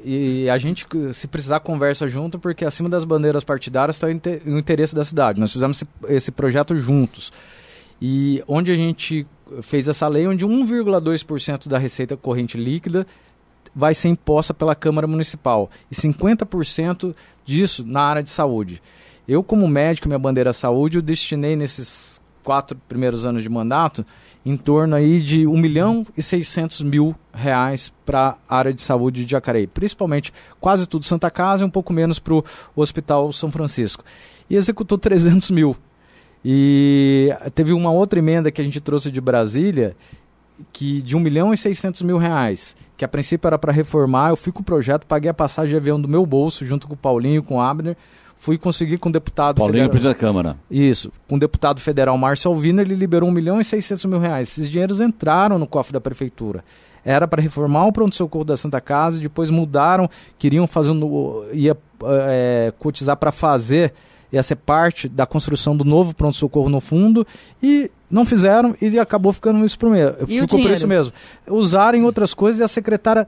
I: E a gente, se precisar, conversa junto, porque acima das bandeiras partidárias está o interesse da cidade. Nós fizemos esse projeto juntos. E onde a gente fez essa lei, onde 1,2% da receita corrente líquida vai ser imposta pela Câmara Municipal. E 50% disso na área de saúde. Eu, como médico, minha bandeira é saúde, eu destinei nesses 4 primeiros anos de mandato, em torno aí de R$1.600.000 para a área de saúde de Jacareí. Principalmente, quase tudo Santa Casa e um pouco menos para o Hospital São Francisco. E executou 300 mil. E teve uma outra emenda que a gente trouxe de Brasília, que de R$1.600.000, que a princípio era para reformar. Eu fui com o projeto, paguei a passagem de avião do meu bolso, junto com o Paulinho, com o Abner. Fui conseguir com o deputado
D: Paulinho, presidente da Câmara.
I: Isso. Com o deputado federal Márcio Alvino, ele liberou R$1.600.000. Esses dinheiros entraram no cofre da prefeitura. Era para reformar o pronto-socorro da Santa Casa, depois mudaram, queriam fazer cotizar para fazer, ia ser parte da construção do novo pronto-socorro no fundo, e não fizeram e acabou ficando isso por isso mesmo. Usaram em outras coisas e a secretária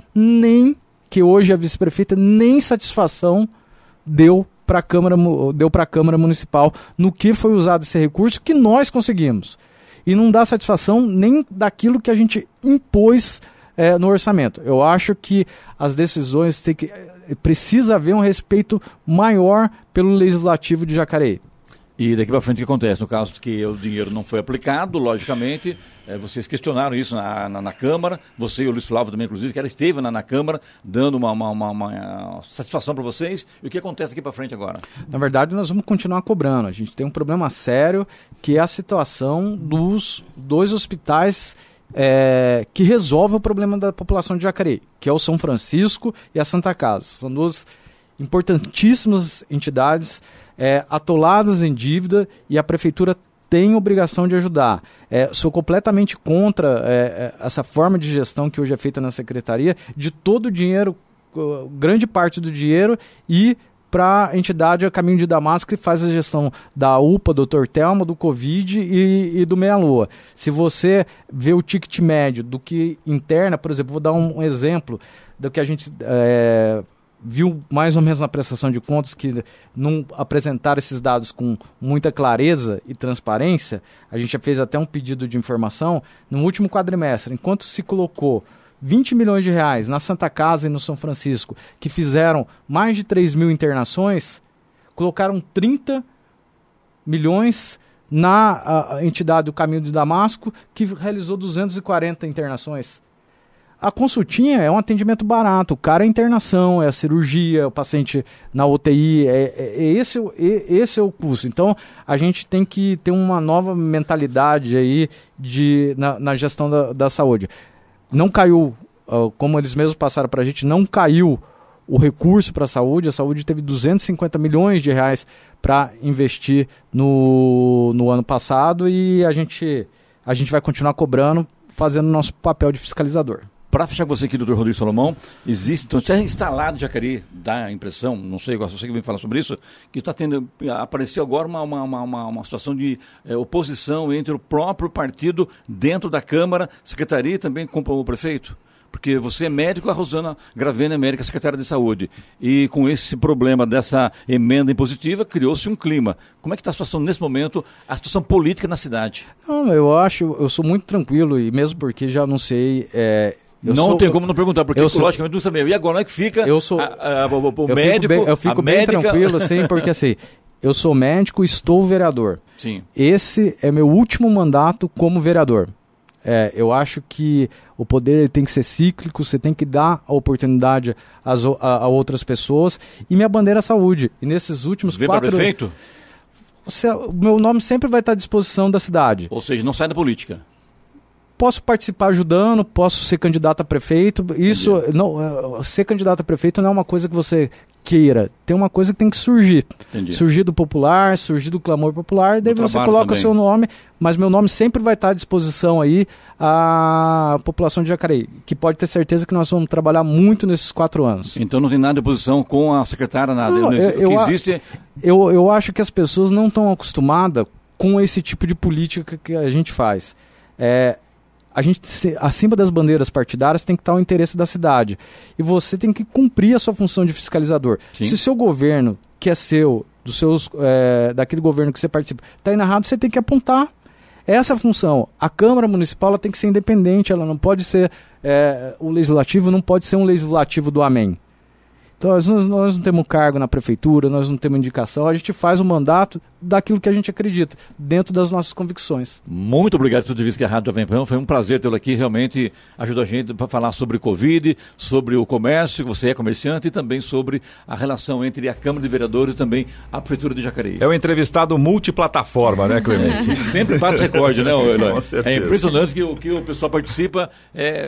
I: que hoje é vice-prefeita, nem satisfação deu para a Câmara Municipal no que foi usado esse recurso que nós conseguimos. E não dá satisfação nem daquilo que a gente impôs no orçamento. Eu acho que as decisões precisa haver um respeito maior pelo Legislativo de Jacareí.
D: E daqui para frente o que acontece? No caso que o dinheiro não foi aplicado, logicamente, vocês questionaram isso na Câmara, você e o Luiz Flávio também, inclusive, que ela esteve na Câmara, dando uma satisfação para vocês. E o que acontece daqui para frente agora?
I: Na verdade, nós vamos continuar cobrando. A gente tem um problema sério, que é a situação dos 2 hospitais que resolvem o problema da população de Jacareí, que é o São Francisco e a Santa Casa. São 2 importantíssimas entidades atoladas em dívida, e a prefeitura tem obrigação de ajudar. Sou completamente contra essa forma de gestão que hoje é feita na secretaria, de todo o dinheiro, grande parte do dinheiro, e para a entidade a Caminho de Damasco, que faz a gestão da UPA, do Dr. Telma, do Covid e do Meia Lua. Se você vê o ticket médio do que interna, por exemplo, vou dar um exemplo do que a gente viu mais ou menos na prestação de contas, que não apresentaram esses dados com muita clareza e transparência. A gente já fez até um pedido de informação. No último quadrimestre, enquanto se colocou 20 milhões de reais na Santa Casa e no São Francisco, que fizeram mais de 3 mil internações, colocaram 30 milhões na entidade do Caminho de Damasco, que realizou 240 internações. A consultinha é um atendimento barato, o cara é internação, é a cirurgia, o paciente na UTI, esse é o custo. Então, a gente tem que ter uma nova mentalidade aí na gestão da saúde. Não caiu, como eles mesmos passaram para a gente, não caiu o recurso para a saúde teve 250 milhões de reais para investir no ano passado, e a gente vai continuar cobrando, fazendo nosso papel de fiscalizador.
D: Para fechar com você aqui, doutor Rodrigo Salomão, existe, então, já instalado em Jacareí, dá a impressão, não sei, você que vem falar sobre isso, que apareceu agora uma situação de oposição entre o próprio partido dentro da Câmara, secretaria e também com o prefeito? Porque você é médico, a Rosana Gravena é médica, secretária de saúde. E com esse problema dessa emenda impositiva, criou-se um clima. Como é que está a situação nesse momento, a situação política na cidade?
I: Não, eu sou muito tranquilo, e mesmo porque já não sei...
D: Não tem como não perguntar, porque logicamente não sabia. E agora, não é que fica o médico,
I: eu fico bem tranquilo, assim, porque assim, eu sou médico e estou vereador.
D: Sim.
I: Esse é meu último mandato como vereador. Eu acho que o poder tem que ser cíclico, você tem que dar a oportunidade a outras pessoas, e minha bandeira é a saúde. E nesses últimos 4 anos...
D: prefeito?
I: O meu nome sempre vai estar à disposição da cidade.
D: Ou seja, não sai da política.
I: Posso participar ajudando, posso ser candidato a prefeito. Isso, não, ser candidato a prefeito não é uma coisa que você queira. Tem uma coisa que tem que surgir.
D: Entendi.
I: Surgir do popular, surgir do clamor popular, daí você coloca o seu nome, mas meu nome sempre vai estar à disposição aí à população de Jacareí, que pode ter certeza que nós vamos trabalhar muito nesses 4 anos.
D: Então não tem nada de oposição com a secretária, nada.
I: Não, eu acho que as pessoas não estão acostumadas com esse tipo de política que a gente faz. A gente, acima das bandeiras partidárias, tem que estar o interesse da cidade. E você tem que cumprir a sua função de fiscalizador.
D: Sim.
I: Se o seu governo, que é seu, daquele governo que você participa, está indo errado, você tem que apontar. Essa é a função. A Câmara Municipal ela tem que ser independente, ela não pode ser... o legislativo não pode ser um legislativo do amém. Então, nós não temos cargo na prefeitura, nós não temos indicação, a gente faz o mandato daquilo que a gente acredita, dentro das nossas convicções.
D: Muito obrigado por tudo isso que a Rádio Jovem Pan. Foi um prazer tê-lo aqui, realmente ajudou a gente para falar sobre Covid, sobre o comércio, que você é comerciante, e também sobre a relação entre a Câmara de Vereadores e também a Prefeitura de Jacareí.
A: É um entrevistado multiplataforma, né, Clemente?
D: Sempre bate recorde, né, Eloy?
A: Com certeza.
D: É impressionante que o pessoal participa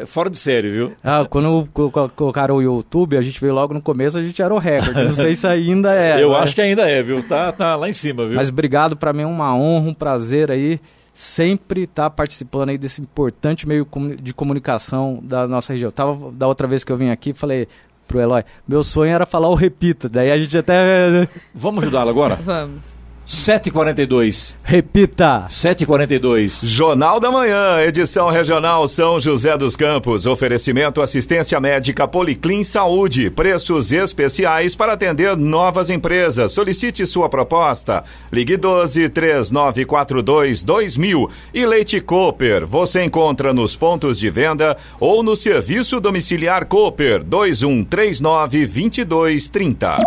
D: fora de série, viu?
I: Quando colocaram o YouTube, a gente veio logo no começo, a gente era o recorde. Não sei se ainda é.
D: Eu acho que ainda é, viu? Tá lá em cima, viu?
I: Mas obrigado, para mim é uma honra, um prazer aí, sempre estar participando aí desse importante meio de comunicação da nossa região. Da outra vez que eu vim aqui, falei pro Eloy, meu sonho era falar o repita, daí a gente até...
D: Vamos ajudá-lo agora?
C: Vamos.
D: 7h42.
I: Repita.
D: 7h42.
A: Jornal da Manhã, edição regional São José dos Campos. Oferecimento assistência médica Policlin Saúde. Preços especiais para atender novas empresas. Solicite sua proposta. Ligue 12-3942-2000. E Leite Cooper. Você encontra nos pontos de venda ou no serviço domiciliar Cooper 2139-2230.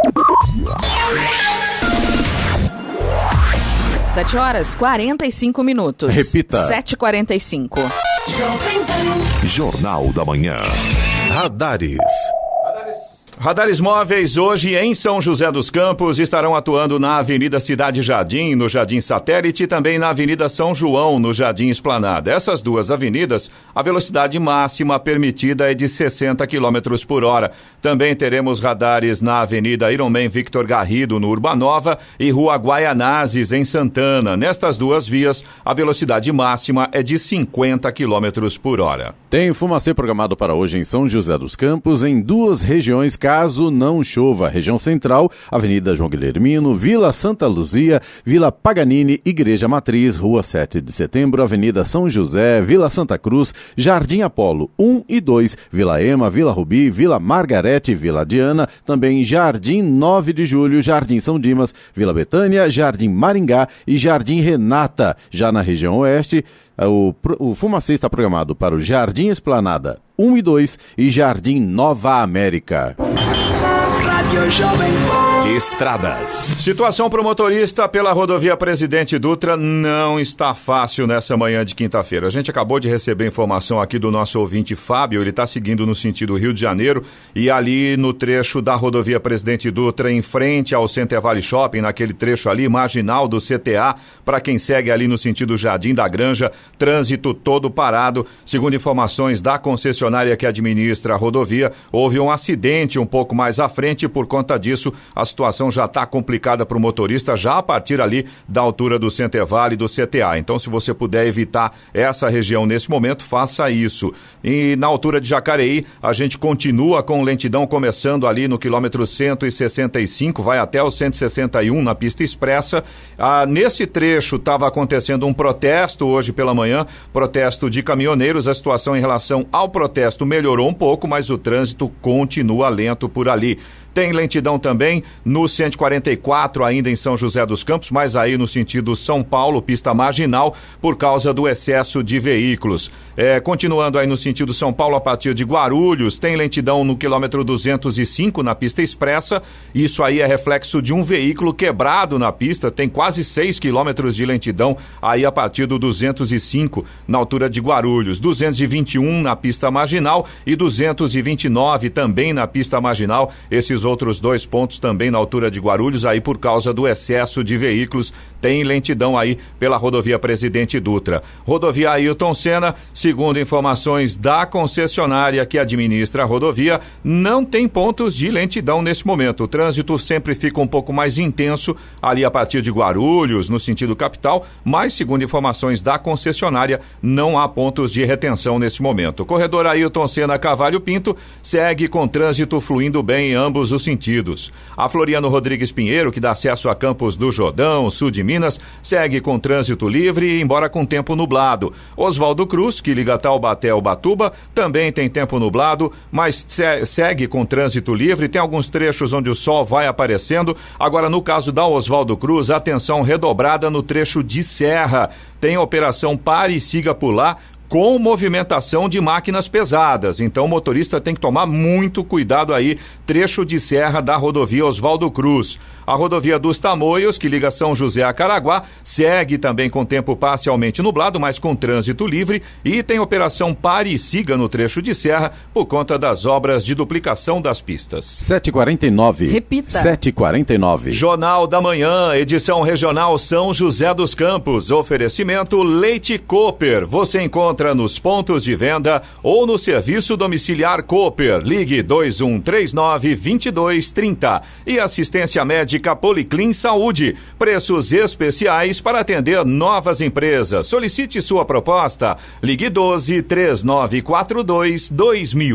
C: 7 horas 45 minutos.
B: Repita.
C: 7h45.
H: Jornal da Manhã.
B: Radares.
A: Radares móveis hoje em São José dos Campos estarão atuando na Avenida Cidade Jardim, no Jardim Satélite, e também na Avenida São João, no Jardim Esplanada. Essas duas avenidas, a velocidade máxima permitida é de 60 km por hora. Também teremos radares na Avenida Ironman Victor Garrido, no Urbanova, e Rua Guaianazes, em Santana. Nestas duas vias, a velocidade máxima é de 50 km por hora.
B: Tem fumacê programado para hoje em São José dos Campos, em duas regiões, caso não chova: região central, Avenida João Guilhermino, Vila Santa Luzia, Vila Paganini, Igreja Matriz, Rua 7 de Setembro, Avenida São José, Vila Santa Cruz, Jardim Apolo 1 e 2, Vila Ema, Vila Rubi, Vila Margarete, Vila Diana, também Jardim 9 de Julho, Jardim São Dimas, Vila Betânia, Jardim Maringá e Jardim Renata. Já na região oeste, o fumacê está programado para o Jardim Esplanada 1 e 2 e Jardim Nova América.
A: Estradas. Situação para o motorista pela rodovia Presidente Dutra não está fácil nessa manhã de quinta-feira. A gente acabou de receber informação aqui do nosso ouvinte Fábio. Ele está seguindo no sentido Rio de Janeiro e ali no trecho da rodovia Presidente Dutra, em frente ao Center Valley Shopping, naquele trecho ali, marginal do CTA, para quem segue ali no sentido Jardim da Granja, trânsito todo parado. Segundo informações da concessionária que administra a rodovia, houve um acidente um pouco mais à frente. Por conta disso, a situação já está complicada para o motorista, já a partir ali da altura do Center Valley, do CTA. Então, se você puder evitar essa região nesse momento, faça isso. E na altura de Jacareí, a gente continua com lentidão começando ali no quilômetro 165, vai até o 161 na pista expressa. Nesse trecho estava acontecendo um protesto hoje pela manhã, protesto de caminhoneiros. A situação em relação ao protesto melhorou um pouco, mas o trânsito continua lento por ali. Tem lentidão também no 144, ainda em São José dos Campos, mas aí no sentido São Paulo, pista marginal, por causa do excesso de veículos. Continuando aí no sentido São Paulo, a partir de Guarulhos, tem lentidão no quilômetro 205 na pista expressa. Isso aí é reflexo de um veículo quebrado na pista, tem quase 6 quilômetros de lentidão aí a partir do 205 na altura de Guarulhos. 221 na pista marginal e 229 também na pista marginal. Esses outros dois pontos também na altura de Guarulhos, aí por causa do excesso de veículos, tem lentidão aí pela rodovia Presidente Dutra. Rodovia Ailton Senna, segundo informações da concessionária que administra a rodovia, não tem pontos de lentidão nesse momento. O trânsito sempre fica um pouco mais intenso ali a partir de Guarulhos, no sentido capital, mas segundo informações da concessionária, não há pontos de retenção nesse momento. O corredor Ailton Senna Cavalho Pinto segue com trânsito fluindo bem em ambos os sentidos. A Floriano Rodrigues Pinheiro, que dá acesso a Campos do Jordão, sul de Minas, segue com trânsito livre, embora com tempo nublado. Oswaldo Cruz, que liga Taubaté ao Ubatuba, também tem tempo nublado, mas segue com trânsito livre. Tem alguns trechos onde o sol vai aparecendo. Agora, no caso da Oswaldo Cruz, atenção redobrada no trecho de serra. Tem operação Pare e Siga por lá, com movimentação de máquinas pesadas. Então o motorista tem que tomar muito cuidado aí, trecho de serra da rodovia Oswaldo Cruz. A rodovia dos Tamoios, que liga São José a Caraguá, segue também com tempo parcialmente nublado, mas com trânsito livre, e tem operação Pare e Siga no trecho de serra por conta das obras de duplicação das pistas.
B: 7h49.
C: Repita.
B: 7h49.
A: Jornal da Manhã, edição regional São José dos Campos. Oferecimento Leite Cooper. Você encontra nos pontos de venda ou no serviço domiciliar Cooper. Ligue 2139-2230. E assistência médica Policlin Saúde. Preços especiais para atender novas empresas. Solicite sua proposta. Ligue 12-3942-2000.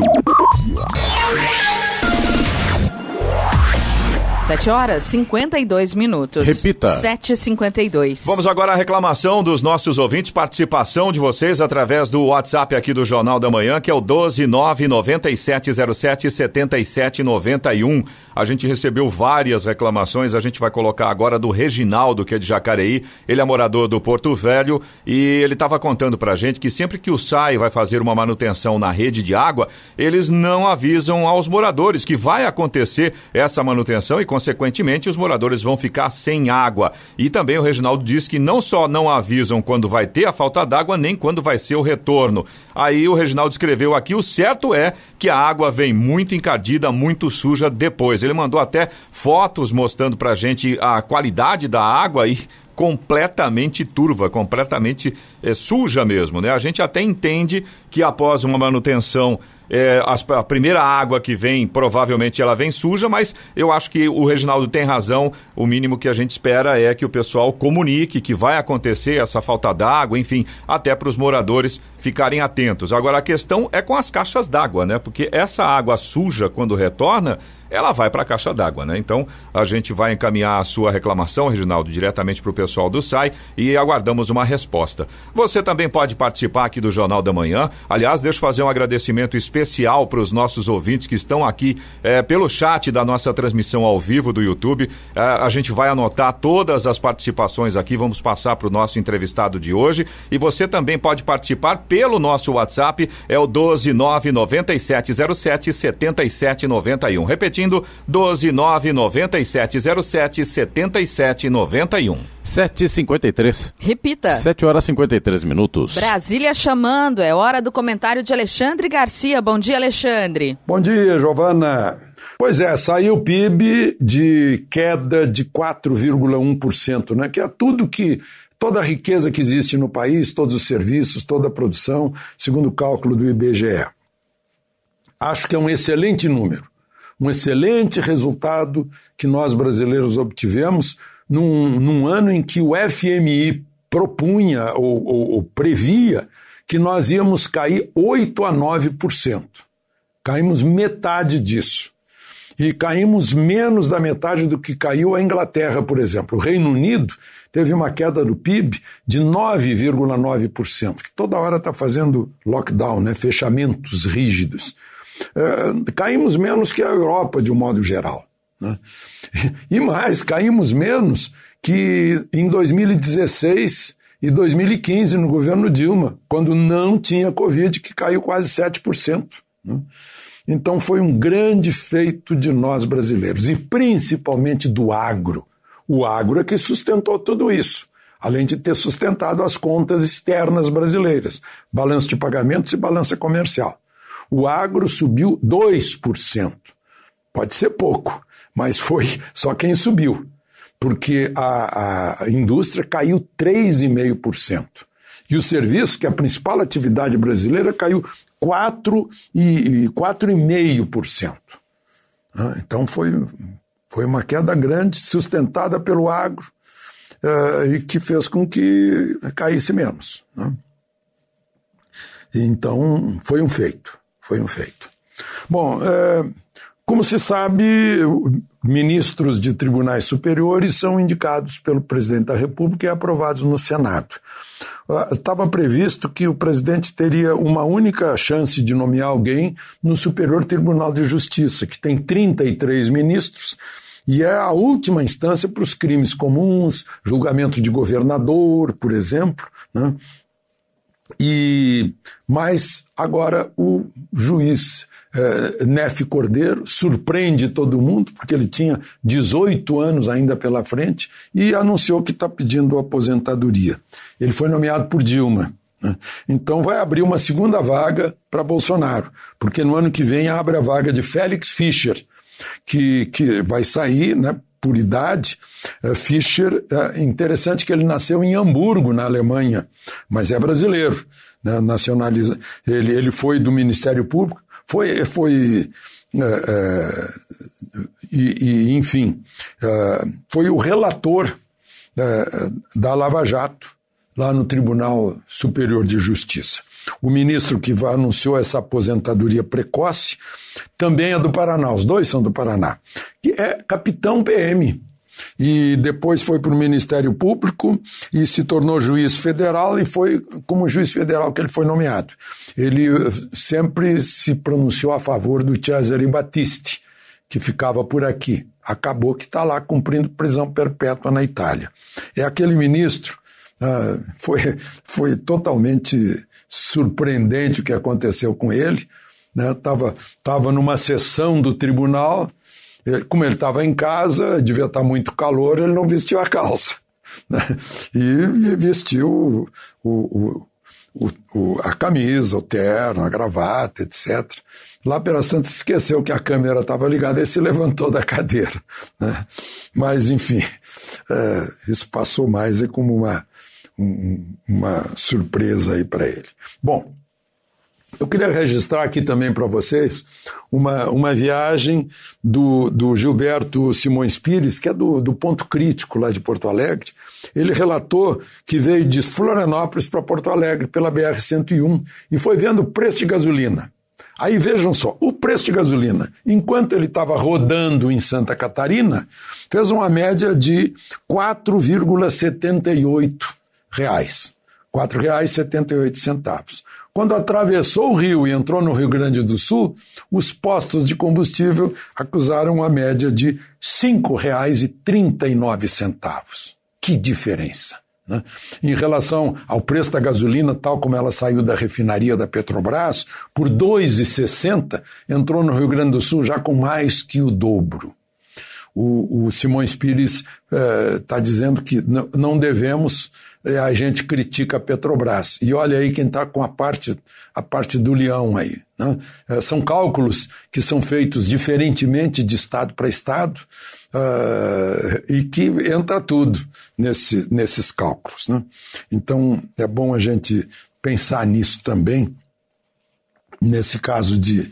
C: 7 horas 52 minutos.
B: Repita.
C: 7h52.
A: Vamos agora à reclamação dos nossos ouvintes, participação de vocês através do WhatsApp aqui do Jornal da Manhã, que é o 12997077791. A gente recebeu várias reclamações, a gente vai colocar agora do Reginaldo, que é de Jacareí. Ele é morador do Porto Velho e ele estava contando pra gente que sempre que o SAI vai fazer uma manutenção na rede de água, eles não avisam aos moradores que vai acontecer essa manutenção e, consequentemente, os moradores vão ficar sem água. E também o Reginaldo diz que não só não avisam quando vai ter a falta d'água, nem quando vai ser o retorno. Aí o Reginaldo escreveu aqui, o certo é que a água vem muito encardida, muito suja depois. Ele mandou até fotos mostrando pra gente a qualidade da água e completamente turva, completamente suja mesmo, né? A gente até entende que após uma manutenção a primeira água que vem, provavelmente ela vem suja, mas eu acho que o Reginaldo tem razão. O mínimo que a gente espera é que o pessoal comunique que vai acontecer essa falta d'água, enfim, até para os moradores ficarem atentos. Agora, a questão é com as caixas d'água, né? Porque essa água suja, quando retorna, ela vai para a caixa d'água, né? Então, a gente vai encaminhar a sua reclamação, Reginaldo, diretamente para o pessoal do SAI e aguardamos uma resposta. Você também pode participar aqui do Jornal da Manhã. Aliás, deixa eu fazer um agradecimento especial para os nossos ouvintes que estão aqui pelo chat da nossa transmissão ao vivo do YouTube. A gente vai anotar todas as participações aqui, vamos passar para o nosso entrevistado de hoje. E você também pode participar pelo nosso WhatsApp, é o 12997077791. Repetindo, 12997077791.
B: 7h53.
C: Repita.
B: 7h53.
C: Brasília chamando, é hora do comentário de Alexandre Garcia. Bom dia, Alexandre.
E: Bom dia, Giovana. Pois é, saiu o PIB de queda de 4,1%, né? Que é toda a riqueza que existe no país, todos os serviços, toda a produção, segundo o cálculo do IBGE. Acho que é um excelente número, um excelente resultado que nós brasileiros obtivemos num ano em que o FMI propunha ou previa que nós íamos cair 8% a 9%. Caímos metade disso. E caímos menos da metade do que caiu a Inglaterra, por exemplo. O Reino Unido teve uma queda do PIB de 9,9%, que toda hora está fazendo lockdown, né? Fechamentos rígidos. Caímos menos que a Europa, de um modo geral, né? E mais, caímos menos que em 2016 e 2015, no governo Dilma, quando não tinha Covid, que caiu quase 7%, né? Então foi um grande feito de nós brasileiros, e principalmente do agro. O agro é que sustentou tudo isso, além de ter sustentado as contas externas brasileiras, balanço de pagamentos e balança comercial. O agro subiu 2%. Pode ser pouco, mas foi só quem subiu, porque a indústria caiu 3,5%. E o serviço, que é a principal atividade brasileira, caiu 4,5%. Então foi uma queda grande, sustentada pelo agro, e que fez com que caísse menos, né? Então foi um feito. Bom, como se sabe, ministros de tribunais superiores são indicados pelo presidente da República e aprovados no Senado. Estava previsto que o presidente teria uma única chance de nomear alguém no Superior Tribunal de Justiça, que tem 33 ministros, e é a última instância para os crimes comuns, julgamento de governador, por exemplo, né? Mas agora o juiz Nefe Cordeiro surpreende todo mundo, porque ele tinha 18 anos ainda pela frente, e anunciou que está pedindo aposentadoria. Ele foi nomeado por Dilma, né? Então vai abrir uma segunda vaga para Bolsonaro, porque no ano que vem abre a vaga de Félix Fischer, que vai sair, né, por idade. Fischer, interessante que ele nasceu em Hamburgo, na Alemanha, mas é brasileiro, né, ele foi do Ministério Público, enfim, foi o relator da Lava Jato lá no Tribunal Superior de Justiça. O ministro que anunciou essa aposentadoria precoce também é do Paraná, os dois são do Paraná, que é capitão PM. E depois foi para o Ministério Público e se tornou juiz federal, e foi como juiz federal que ele foi nomeado. Ele sempre se pronunciou a favor do Cesare Battisti, que ficava por aqui. Acabou que está lá cumprindo prisão perpétua na Itália. É aquele ministro, foi totalmente surpreendente o que aconteceu com ele, né? Tava numa sessão do tribunal, Como ele estava em casa, devia estar muito calor, ele não vestiu a calça, né? E vestiu a camisa, o terno, a gravata, etc. Lá pelas tantas esqueceu que a câmera estava ligada e se levantou da cadeira, né? Mas, enfim, isso passou mais como uma surpresa aí para ele. Bom, eu queria registrar aqui também para vocês uma viagem do Gilberto Simões Pires, que é do Ponto Crítico lá de Porto Alegre. Ele relatou que veio de Florianópolis para Porto Alegre pela BR-101 e foi vendo o preço de gasolina. Aí vejam só, o preço de gasolina, enquanto ele estava rodando em Santa Catarina, fez uma média de R$ 4,78. R$ 4,78. Quando atravessou o rio e entrou no Rio Grande do Sul, os postos de combustível acusaram uma média de R$ 5,39. Que diferença, né? Em relação ao preço da gasolina, tal como ela saiu da refinaria da Petrobras, por R$ 2,60, entrou no Rio Grande do Sul já com mais que o dobro. O Simões Pires está dizendo que não devemos... A gente critica a Petrobras. E olha aí quem está com a parte do leão aí, né? São cálculos que são feitos diferentemente de estado para estado, e que entra tudo nesses cálculos, né? Então é bom a gente pensar nisso também, nesse caso de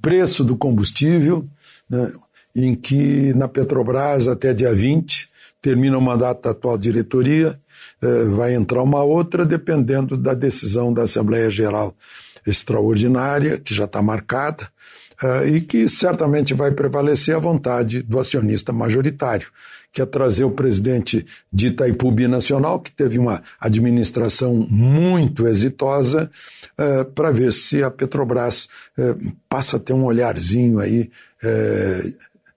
E: preço do combustível, né? Em que na Petrobras até dia 20 termina o mandato da atual diretoria, vai entrar uma outra dependendo da decisão da Assembleia Geral Extraordinária, que já está marcada, e que certamente vai prevalecer a vontade do acionista majoritário, que é trazer o presidente de Itaipu Binacional, que teve uma administração muito exitosa, para ver se a Petrobras passa a ter um olharzinho aí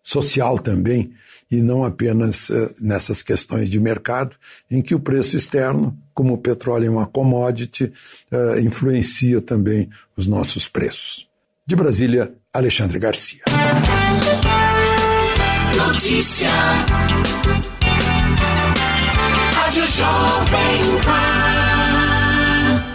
E: social também, e não apenas nessas questões de mercado, em que o preço externo, como o petróleo é uma commodity, influencia também os nossos preços. De Brasília, Alexandre Garcia.
J: Notícia. Rádio Jovem Pan.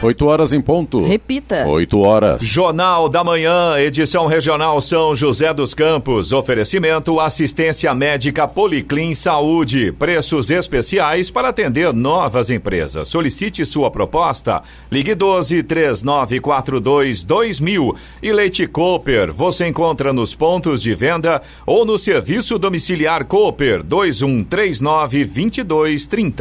B: 8 horas em ponto.
C: Repita.
B: 8 horas.
A: Jornal da Manhã, edição regional São José dos Campos. Oferecimento assistência médica Policlin Saúde. Preços especiais para atender novas empresas. Solicite sua proposta. Ligue 12-3942-2000. E Leite Cooper. Você encontra nos pontos de venda ou no serviço domiciliar Cooper 2139-2230.